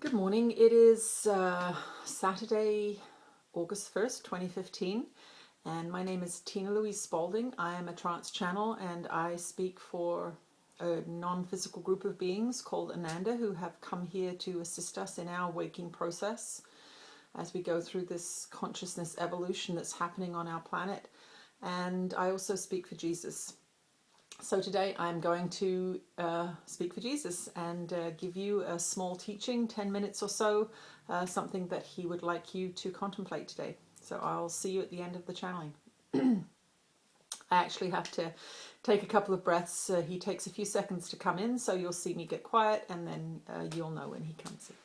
Good morning. It is Saturday, August 1st, 2015, and my name is Tina Louise Spalding. I am a trance channel and I speak for a non-physical group of beings called Ananda who have come here to assist us in our waking process as we go through this consciousness evolution that's happening on our planet. And I also speak for Jesus. So today I'm going to speak for Jesus and give you a small teaching, 10 minutes or so, something that he would like you to contemplate today. So I'll see you at the end of the channeling. I actually have to take a couple of breaths. He takes a few seconds to come in, so you'll see me get quiet and then you'll know when he comes in.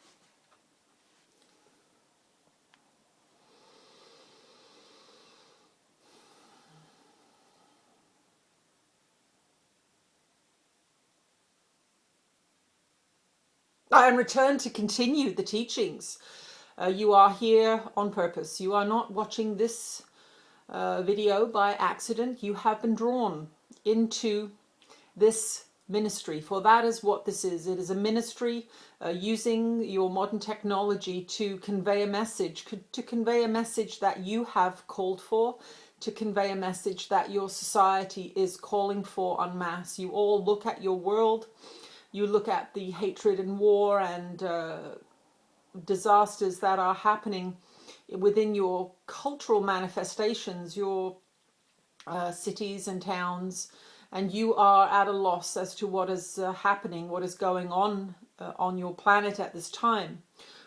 I am returned to continue the teachings. You are here on purpose. You are not watching this video by accident. You have been drawn into this ministry, for that is what this is. It is a ministry using your modern technology to convey a message, that you have called for, to convey a message that your society is calling for en masse. You all look at your world. You look at the hatred and war and disasters that are happening within your cultural manifestations, your cities and towns, and you are at a loss as to what is happening, what is going on your planet at this time.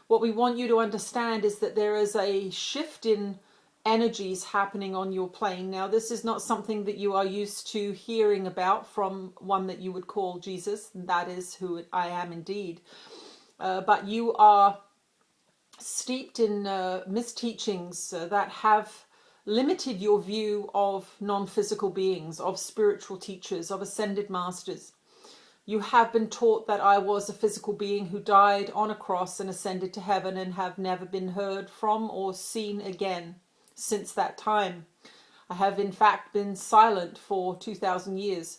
What we want you to understand is that there is a shift in energies happening on your plane. Now, this is not something that you are used to hearing about from one that you would call Jesus. That is who I am indeed. But you are steeped in misteachings that have limited your view of non-physical beings, of spiritual teachers, of ascended masters. You have been taught that I was a physical being who died on a cross and ascended to heaven and have never been heard from or seen again since that time. I have in fact been silent for 2,000 years.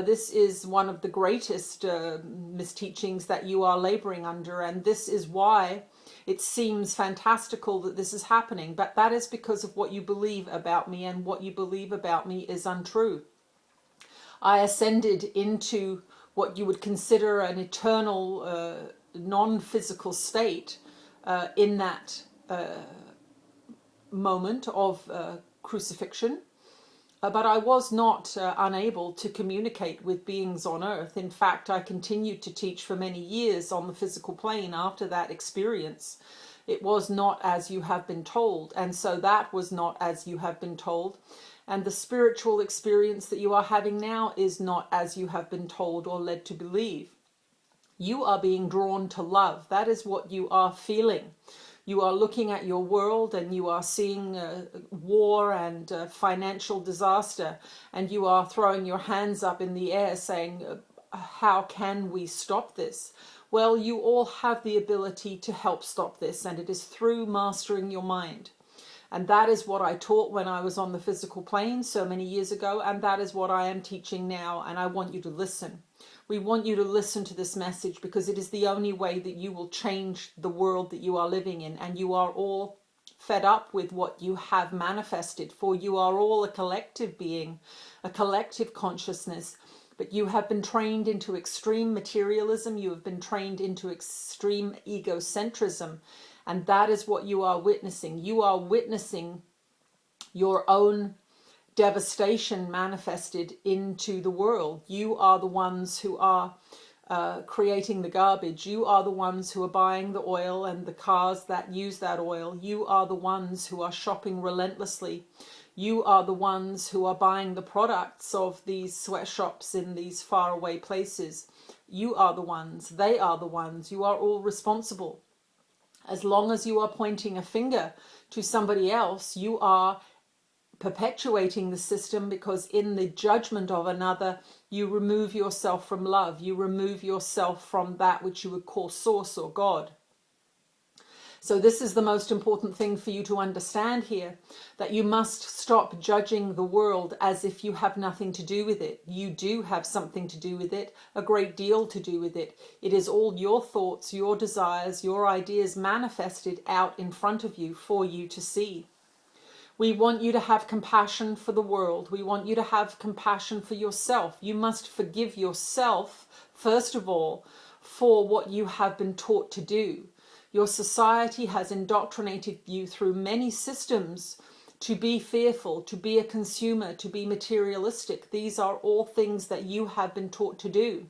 This is one of the greatest misteachings that you are laboring under, and this is why it seems fantastical that this is happening, but that is because of what you believe about me, and what you believe about me is untrue. I ascended into what you would consider an eternal non-physical state in that moment of crucifixion. But I was not unable to communicate with beings on earth. In fact, I continued to teach for many years on the physical plane after that experience. It was not as you have been told, and so that was not as you have been told. And the spiritual experience that you are having now is not as you have been told or led to believe. You are being drawn to love. That is what you are feeling. You are looking at your world and you are seeing war and financial disaster, and you are throwing your hands up in the air saying, how can we stop this? Well, you all have the ability to help stop this, and it is through mastering your mind. And that is what I taught when I was on the physical plane so many years ago, and that is what I am teaching now, and I want you to listen. We want you to listen to this message because it is the only way that you will change the world that you are living in. And you are all fed up with what you have manifested, for you are all a collective being, a collective consciousness. But you have been trained into extreme materialism. You have been trained into extreme egocentrism. And that is what you are witnessing. You are witnessing your own devastation manifested into the world. You are the ones who are creating the garbage. You are the ones who are buying the oil and the cars that use that oil. You are the ones who are shopping relentlessly. You are the ones who are buying the products of these sweatshops in these faraway places. You are the ones. They are the ones. You are all responsible. As long as you are pointing a finger to somebody else, you are perpetuating the system, because in the judgment of another, you remove yourself from love. You remove yourself from that which you would call source or God. So this is the most important thing for you to understand here, that you must stop judging the world as if you have nothing to do with it. You do have something to do with it, a great deal to do with it. It is all your thoughts, your desires, your ideas manifested out in front of you for you to see. We want you to have compassion for the world. We want you to have compassion for yourself. You must forgive yourself, first of all, for what you have been taught to do. Your society has indoctrinated you through many systems to be fearful, to be a consumer, to be materialistic. These are all things that you have been taught to do.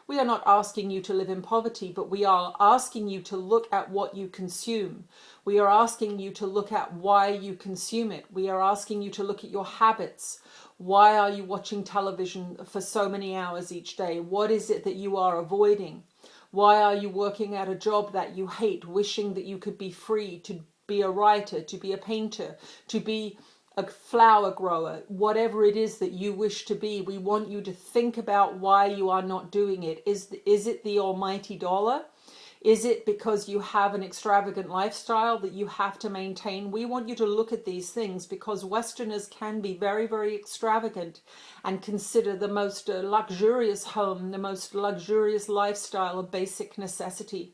We are not asking you to live in poverty, but we are asking you to look at what you consume. We are asking you to look at why you consume it. We are asking you to look at your habits. Why are you watching television for so many hours each day? What is it that you are avoiding? Why are you working at a job that you hate, wishing that you could be free to be a writer, to be a painter, to be a flower grower, whatever it is that you wish to be? We want you to think about why you are not doing it. Is it the almighty dollar? Is it because you have an extravagant lifestyle that you have to maintain? We want you to look at these things because Westerners can be very, very extravagant and consider the most luxurious home, the most luxurious lifestyle a basic necessity.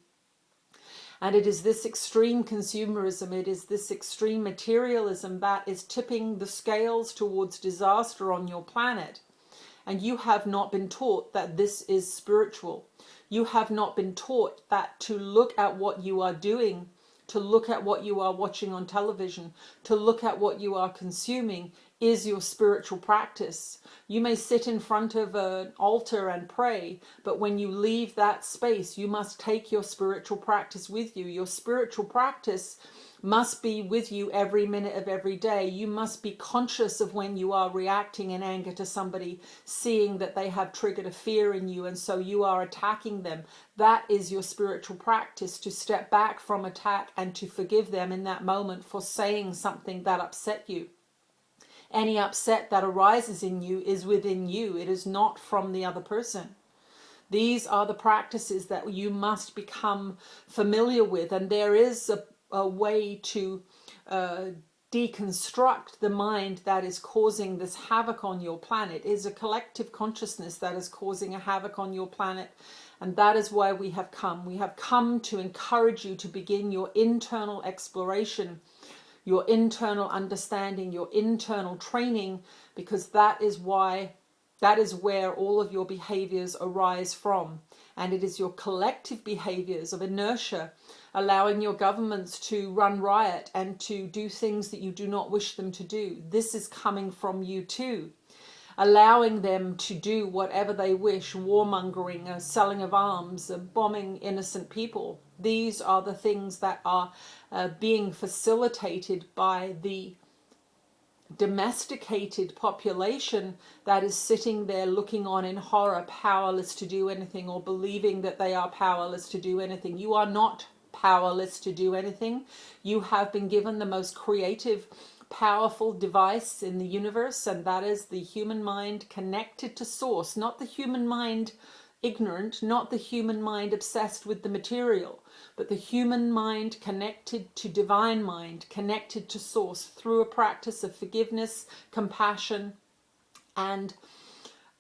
And it is this extreme consumerism, it is this extreme materialism that is tipping the scales towards disaster on your planet. And you have not been taught that this is spiritual. You have not been taught that to look at what you are doing, to look at what you are watching on television, to look at what you are consuming is your spiritual practice. You may sit in front of an altar and pray, but when you leave that space, you must take your spiritual practice with you. Your spiritual practice must be with you every minute of every day. You must be conscious of when you are reacting in anger to somebody, seeing that they have triggered a fear in you, and so you are attacking them. That is your spiritual practice, to step back from attack and to forgive them in that moment for saying something that upset you. Any upset that arises in you is within you. It is not from the other person. These are the practices that you must become familiar with, and there is a way to deconstruct the mind that is causing this havoc on your planet. It is a collective consciousness that is causing a havoc on your planet, and that is why we have come. We have come to encourage you to begin your internal exploration, your internal understanding, your internal training, because that is where all of your behaviors arise from. And it is your collective behaviors of inertia, allowing your governments to run riot and to do things that you do not wish them to do. This is coming from you too. Allowing them to do whatever they wish, warmongering, selling of arms, bombing innocent people. These are the things that are being facilitated by the domesticated population that is sitting there looking on in horror, powerless to do anything, or believing that they are powerless to do anything. You are not powerless to do anything. You have been given the most creative, powerful device in the universe, and that is the human mind connected to source, not the human mind ignorant, not the human mind obsessed with the material, but the human mind connected to divine mind, connected to source through a practice of forgiveness, compassion, and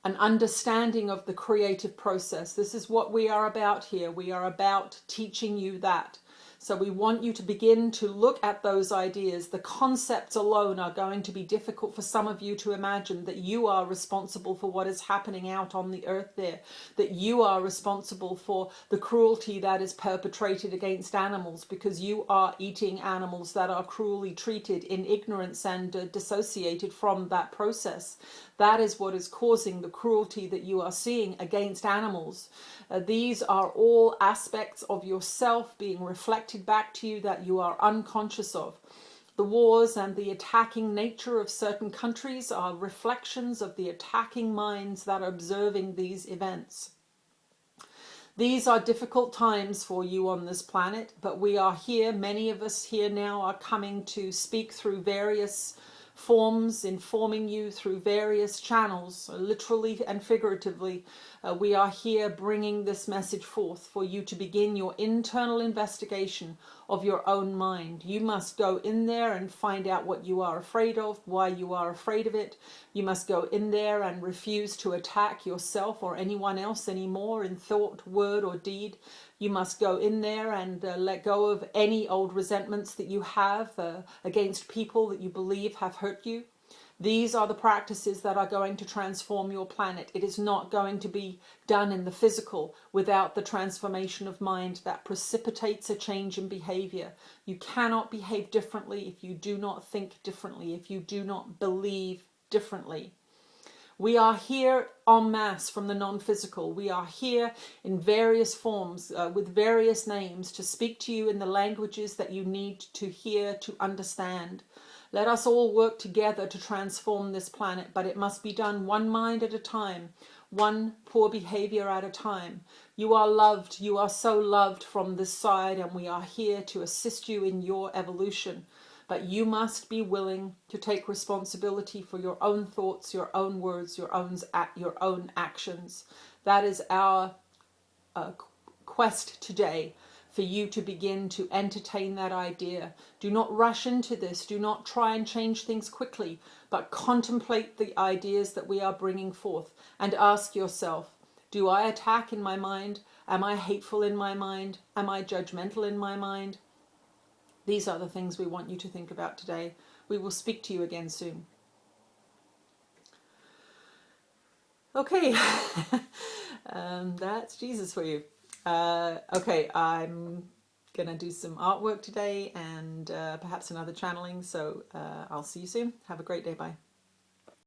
an understanding of the creative process. This is what we are about here. We are about teaching you that. So we want you to begin to look at those ideas. The concepts alone are going to be difficult for some of you to imagine, that you are responsible for what is happening out on the earth there, that you are responsible for the cruelty that is perpetrated against animals because you are eating animals that are cruelly treated in ignorance and dissociated from that process. That is what is causing the cruelty that you are seeing against animals. These are all aspects of yourself being reflected back to you that you are unconscious of. The wars and the attacking nature of certain countries are reflections of the attacking minds that are observing these events. These are difficult times for you on this planet, but we are here. Many of us here now are coming to speak through various forms, informing you through various channels, literally and figuratively, We are here bringing this message forth for you to begin your internal investigation of your own mind. You must go in there and find out what you are afraid of, why you are afraid of it. You must go in there and refuse to attack yourself or anyone else anymore in thought, word, or deed. You must go in there and let go of any old resentments that you have against people that you believe have hurt you. These are the practices that are going to transform your planet. It is not going to be done in the physical without the transformation of mind that precipitates a change in behavior. You cannot behave differently if you do not think differently, if you do not believe differently. We are here en masse from the non-physical. We are here in various forms with various names to speak to you in the languages that you need to hear, to understand. Let us all work together to transform this planet, but it must be done one mind at a time, one poor behavior at a time. You are loved. You are so loved from this side, and we are here to assist you in your evolution. But you must be willing to take responsibility for your own thoughts, your own words, your own actions. That is our quest today, for you to begin to entertain that idea. Do not rush into this. Do not try and change things quickly, but contemplate the ideas that we are bringing forth and ask yourself, do I attack in my mind? Am I hateful in my mind? Am I judgmental in my mind? These are the things we want you to think about today. We will speak to you again soon. Okay, that's Jesus for you. Okay, I'm going to do some artwork today and perhaps another channeling, so I'll see you soon. Have a great day. Bye.